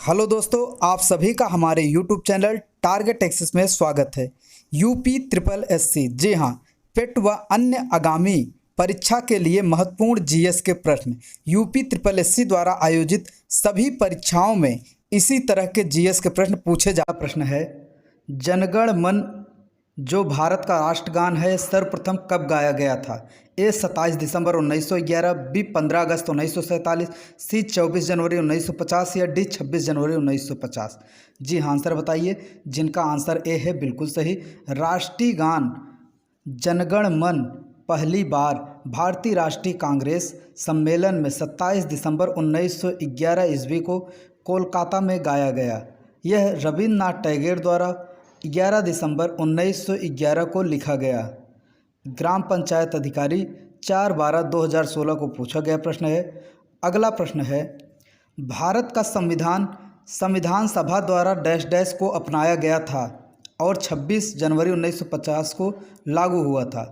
Hello दोस्तों, आप सभी का हमारे यूट्यूब चैनल टारगेट एक्सिस में स्वागत है। यूपी ट्रिपल एससी, जी हाँ, पेट व अन्य आगामी परीक्षा के लिए महत्वपूर्ण जीएस के प्रश्न यूपी ट्रिपल एससी द्वारा आयोजित सभी परीक्षाओं में इसी तरह के जीएस के प्रश्न पूछे जा। प्रश्न है, जनगण मन जो भारत का राष्ट्रगान है सर्वप्रथम कब गाया गया था? ए 27 दिसंबर 1911, बी 15 अगस्त 1947, सी 24 जनवरी 1950 या डी 26 जनवरी 1950। जी हाँ, आंसर बताइए। जिनका आंसर ए है बिल्कुल सही। राष्ट्रीय गान जनगण मन पहली बार भारतीय राष्ट्रीय कांग्रेस सम्मेलन में 27 दिसंबर 1911 ईस्वी को कोलकाता में गाया गया। यह रविन्द्रनाथ टैगोर द्वारा 11 दिसंबर 1911 को लिखा गया। ग्राम पंचायत अधिकारी 4/12/2016 को पूछा गया प्रश्न है। अगला प्रश्न है, भारत का संविधान सभा द्वारा डैश डैश को अपनाया गया था और 26 जनवरी 1950 को लागू हुआ था।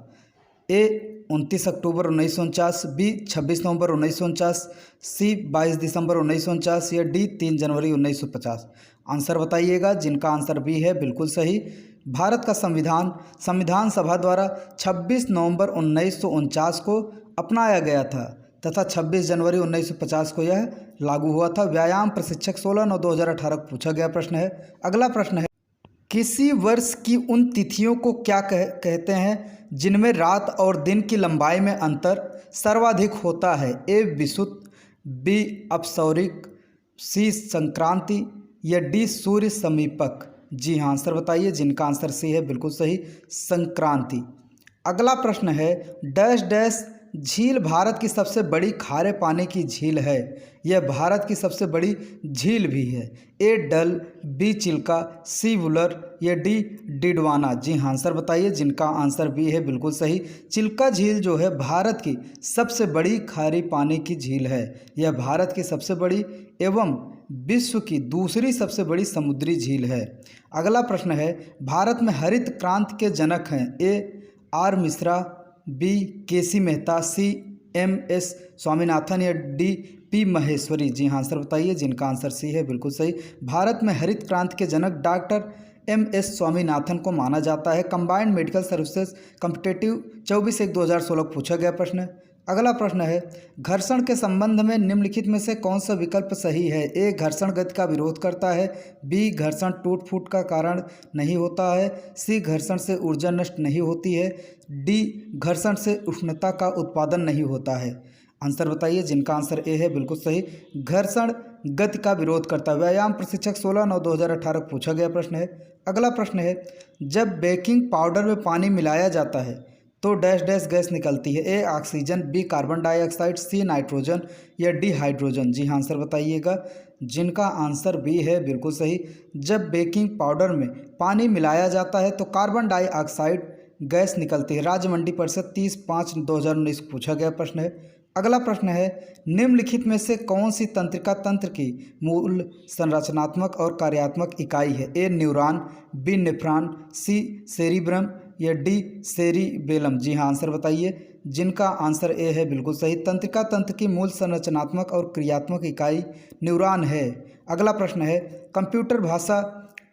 ए 29 अक्टूबर 1949, बी 26 नवंबर 1949, सी 22 दिसंबर 1949 या डी 3 जनवरी 1950। आंसर बताइएगा। जिनका आंसर बी है बिल्कुल सही। भारत का संविधान सभा द्वारा 26 नवंबर 1949 को अपनाया गया था तथा 26 जनवरी 1950 को यह लागू हुआ था। व्यायाम प्रशिक्षक 16/9/2018 को पूछा गया प्रश्न है। अगला प्रश्न है, किसी वर्ष की उन तिथियों को क्या कहते हैं जिनमें रात और दिन की लंबाई में अंतर सर्वाधिक होता है? ए विषुवत, बी अपसौरिक, सी संक्रांति या डी सूर्य समीपक। जी हाँ, आंसर बताइए। जिनका आंसर सी है बिल्कुल सही, संक्रांति। अगला प्रश्न है, डैश डैश झील भारत की सबसे बड़ी खारे पानी की झील है। यह भारत की सबसे बड़ी झील भी है। ए डल, बी चिल्का, सी वुलर या डी डिडवाना। जी हाँ, आंसर बताइए। जिनका आंसर बी है बिल्कुल सही। चिल्का झील जो है भारत की सबसे बड़ी खारी पानी की झील है। यह भारत की सबसे बड़ी एवं विश्व की दूसरी सबसे बड़ी समुद्री झील है। अगला प्रश्न है, भारत में हरित क्रांति के जनक हैं? A R Mishra, B KC Mehta, C M S Swaminathan या डी पी महेश्वरी। जी हाँ, आंसर बताइए। जिनका आंसर सी है बिल्कुल सही। भारत में हरित क्रांति के जनक डॉक्टर एम एस स्वामीनाथन को माना जाता है। कंबाइंड मेडिकल सर्विसेज कॉम्पिटिटिव 24/1/2016 को पूछा गया प्रश्न है। अगला प्रश्न है, घर्षण के संबंध में निम्नलिखित में से कौन सा विकल्प सही है? ए घर्षण गति का विरोध करता है, बी घर्षण टूट फूट का कारण नहीं होता है, सी घर्षण से ऊर्जा नष्ट नहीं होती है, डी घर्षण से उष्णता का उत्पादन नहीं होता है। आंसर बताइए। जिनका आंसर ए है बिल्कुल सही, घर्षण गति का विरोध करता है। व्यायाम प्रशिक्षक 16/9/2018 को पूछा गया प्रश्न है। अगला प्रश्न है, जब बेकिंग पाउडर में पानी मिलाया जाता है तो डैश डैश गैस निकलती है? A oxygen, B carbon dioxide, C nitrogen या डी हाइड्रोजन। जी हाँ, आंसर बताइएगा। जिनका आंसर बी है बिल्कुल सही। जब बेकिंग पाउडर में पानी मिलाया जाता है तो कार्बन डाइऑक्साइड गैस निकलती है। राज्य मंडी परिषद 30/5/2019 को पूछा गया प्रश्न है। अगला प्रश्न है, निम्नलिखित में से कौन सी तंत्रिका तंत्र की मूल संरचनात्मक और कार्यात्मक इकाई है? ए न्यूरॉन, बी नेफ्रॉन, सी सेरिब्रम या डी सेरिबेलम। जी हाँ, आंसर बताइए। जिनका आंसर ए है बिल्कुल सही। तंत्रिका तंत्र की मूल संरचनात्मक और क्रियात्मक इकाई न्यूरॉन है। अगला प्रश्न है, कंप्यूटर भाषा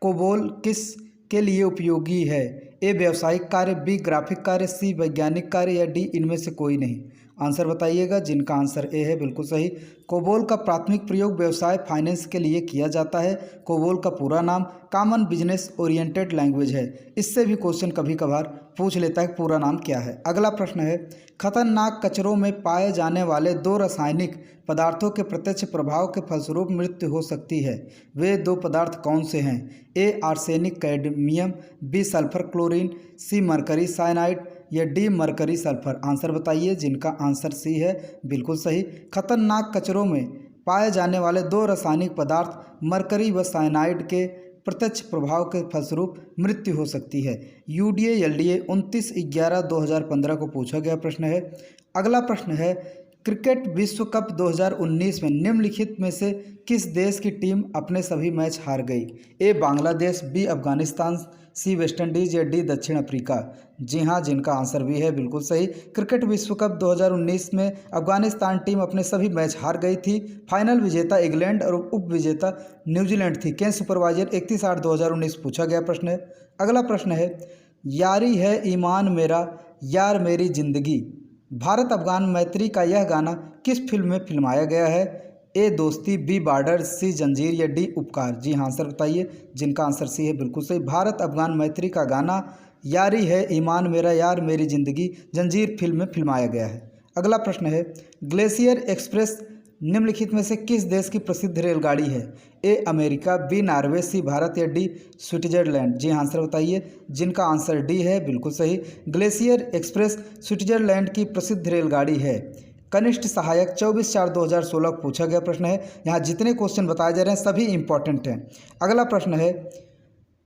कोबोल किस के लिए उपयोगी है? ए व्यावसायिक कार्य, बी ग्राफिक कार्य, सी वैज्ञानिक कार्य या डी इनमें से कोई नहीं। आंसर बताइएगा। जिनका आंसर ए है बिल्कुल सही। कोबोल का प्राथमिक प्रयोग व्यवसाय फाइनेंस के लिए किया जाता है। कोबोल का पूरा नाम कॉमन बिजनेस ओरिएंटेड लैंग्वेज है। इससे भी क्वेश्चन कभी कभार पूछ लेता है कि पूरा नाम क्या है। अगला प्रश्न है, खतरनाक कचरों में पाए जाने वाले 2 रासायनिक पदार्थों के प्रत्यक्ष प्रभाव के फलस्वरूप मृत्यु हो सकती है। वे 2 पदार्थ कौन से हैं? A arsenic cadmium, B sulphur chlorine, C mercury cyanide या डी मरकरी सल्फर। आंसर बताइए। जिनका आंसर सी है बिल्कुल सही। खतरनाक कचरों में पाए जाने वाले 2 रासायनिक पदार्थ मरकरी व साइनाइड के प्रत्यक्ष प्रभाव के फलस्वरूप मृत्यु हो सकती है। यूडीए एलडीए 29/11/2015 को पूछा गया प्रश्न है। अगला प्रश्न है, क्रिकेट विश्व कप 2019 में निम्नलिखित में से किस देश की टीम अपने सभी मैच हार गई? ए बांग्लादेश, बी अफगानिस्तान, सी वेस्टइंडीज या डी दक्षिण अफ्रीका। जी हाँ, जिनका आंसर भी है बिल्कुल सही। क्रिकेट विश्व कप 2019 में अफगानिस्तान टीम अपने सभी मैच हार गई थी। फाइनल विजेता इंग्लैंड और उप विजेता न्यूजीलैंड थी। केन सुपरवाइजर 31/8/2019 पूछा गया प्रश्न है। अगला प्रश्न है, यारी है ईमान मेरा यार मेरी जिंदगी, भारत अफगान मैत्री का यह गाना किस फिल्म में फिल्माया गया है? ए दोस्ती, बी बॉर्डर, सी जंजीर या डी उपकार। जी हाँ, आंसर बताइए। जिनका आंसर सी है बिल्कुल सही। भारत अफगान मैत्री का गाना यारी है ईमान मेरा यार मेरी ज़िंदगी जंजीर फिल्म में फिल्माया गया है। अगला प्रश्न है, ग्लेशियर एक्सप्रेस निम्नलिखित में से किस देश की प्रसिद्ध रेलगाड़ी है? ए अमेरिका, बी नॉर्वे, सी भारत या डी स्विट्जरलैंड। जी हाँ, आंसर बताइए। जिनका आंसर डी है बिल्कुल सही। ग्लेशियर एक्सप्रेस स्विट्जरलैंड की प्रसिद्ध रेलगाड़ी है। कनिष्ठ सहायक 24/4/2016 पूछा गया प्रश्न है। यहाँ जितने क्वेश्चन बताए जा रहे हैं सभी इंपॉर्टेंट हैं। अगला प्रश्न है,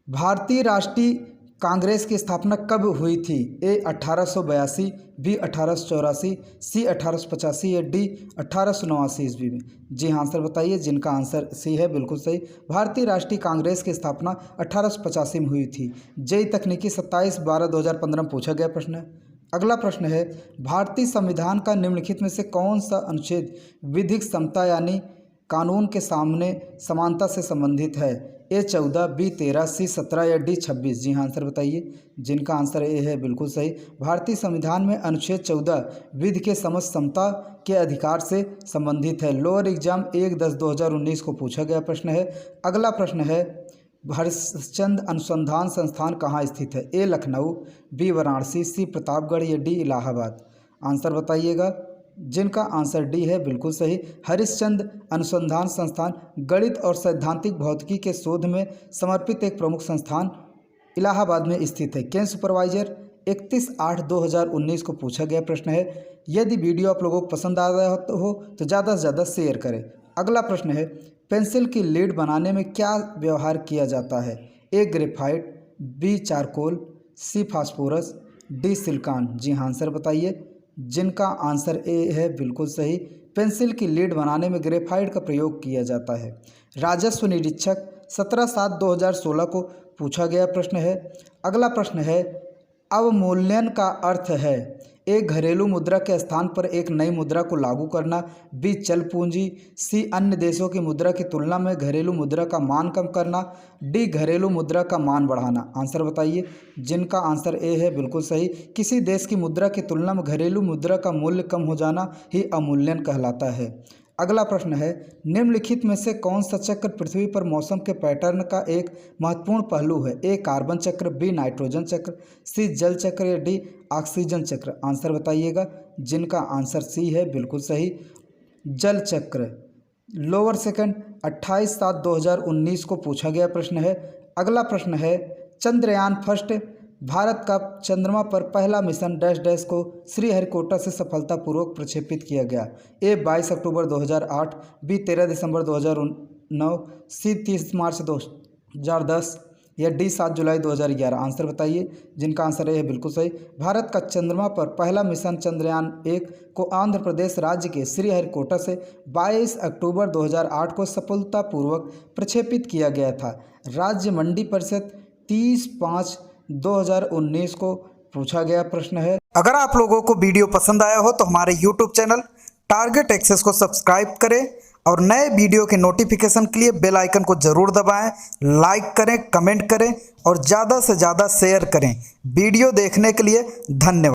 भारतीय राष्ट्रीय कांग्रेस की स्थापना कब हुई थी? ए 1882, बी 1884, सी 1885 या डी 1889 ईस्वी में। जी हाँ, आंसर बताइए। जिनका आंसर सी है बिल्कुल सही। भारतीय राष्ट्रीय कांग्रेस की स्थापना 1885 में हुई थी। जेई तकनीकी 27/12/2015 में पूछा गया प्रश्न है। अगला प्रश्न है, भारतीय संविधान का निम्नलिखित में से कौन सा अनुच्छेद विधिक समता यानी कानून के सामने समानता से संबंधित है? ए 14, बी 13, सी 17 या डी 26। जी हाँ, आंसर बताइए। जिनका आंसर ए है बिल्कुल सही। भारतीय संविधान में अनुच्छेद 14 विधि के समस्त समता के अधिकार से संबंधित है। लोअर एग्जाम 1/10/2019 को पूछा गया प्रश्न है। अगला प्रश्न है, हरिश्चंद्र अनुसंधान संस्थान कहाँ स्थित है? ए लखनऊ, बी वाराणसी, सी प्रतापगढ़ या डी इलाहाबाद। आंसर बताइएगा। जिनका आंसर डी है बिल्कुल सही। हरिश्चंद्र अनुसंधान संस्थान गणित और सैद्धांतिक भौतिकी के शोध में समर्पित एक प्रमुख संस्थान इलाहाबाद में स्थित है। केन सुपरवाइजर 31/8/2019 को पूछा गया प्रश्न है। यदि वीडियो आप लोगों को पसंद आ रहा हो तो ज़्यादा से ज़्यादा शेयर करें। अगला प्रश्न है, पेंसिल की लीड बनाने में क्या व्यवहार किया जाता है? ए ग्रेफाइट, बी चारकोल, सी फास्फोरस, डी सिलिकॉन। जी हाँ, आंसर बताइए। जिनका आंसर ए है बिल्कुल सही। पेंसिल की लीड बनाने में ग्रेफाइट का प्रयोग किया जाता है। राजस्व निरीक्षक 17/7/2016 को पूछा गया प्रश्न है। अगला प्रश्न है, अवमूल्यन का अर्थ है? ए घरेलू मुद्रा के स्थान पर एक नई मुद्रा को लागू करना, बी चल पूंजी, सी अन्य देशों की मुद्रा की तुलना में घरेलू मुद्रा का मान कम करना, डी घरेलू मुद्रा का मान बढ़ाना। आंसर बताइए। जिनका आंसर ए है बिल्कुल सही। किसी देश की मुद्रा की तुलना में घरेलू मुद्रा का मूल्य कम हो जाना ही अवमूल्यन कहलाता है। अगला प्रश्न है, निम्नलिखित में से कौन सा चक्र पृथ्वी पर मौसम के पैटर्न का एक महत्वपूर्ण पहलू है? ए कार्बन चक्र, बी नाइट्रोजन चक्र, सी जल चक्र या डी ऑक्सीजन चक्र। आंसर बताइएगा। जिनका आंसर सी है बिल्कुल सही। जल चक्र। लोअर सेकंड 28/7/2019 को पूछा गया प्रश्न है। अगला प्रश्न है, चंद्रयान फर्स्ट भारत का चंद्रमा पर पहला मिशन डैश डैश को श्रीहरिकोटा से सफलतापूर्वक प्रक्षेपित किया गया। ए 22 अक्टूबर 2008, बी 13 दिसंबर 2009, सी 30 मार्च 2010 या डी 7 जुलाई 2011। आंसर बताइए। जिनका आंसर ए है बिल्कुल सही। भारत का चंद्रमा पर पहला मिशन चंद्रयान 1 को आंध्र प्रदेश राज्य के श्रीहरिकोटा से 22 अक्टूबर 2008 को सफलतापूर्वक प्रक्षेपित किया गया था। राज्य मंडी परिषद 30/5/2019 को पूछा गया प्रश्न है। अगर आप लोगों को वीडियो पसंद आया हो तो हमारे YouTube चैनल टारगेट एक्सेस को सब्सक्राइब करें और नए वीडियो के नोटिफिकेशन के लिए बेल आइकन को जरूर दबाएं, लाइक करें, कमेंट करें और ज़्यादा से ज़्यादा शेयर करें। वीडियो देखने के लिए धन्यवाद।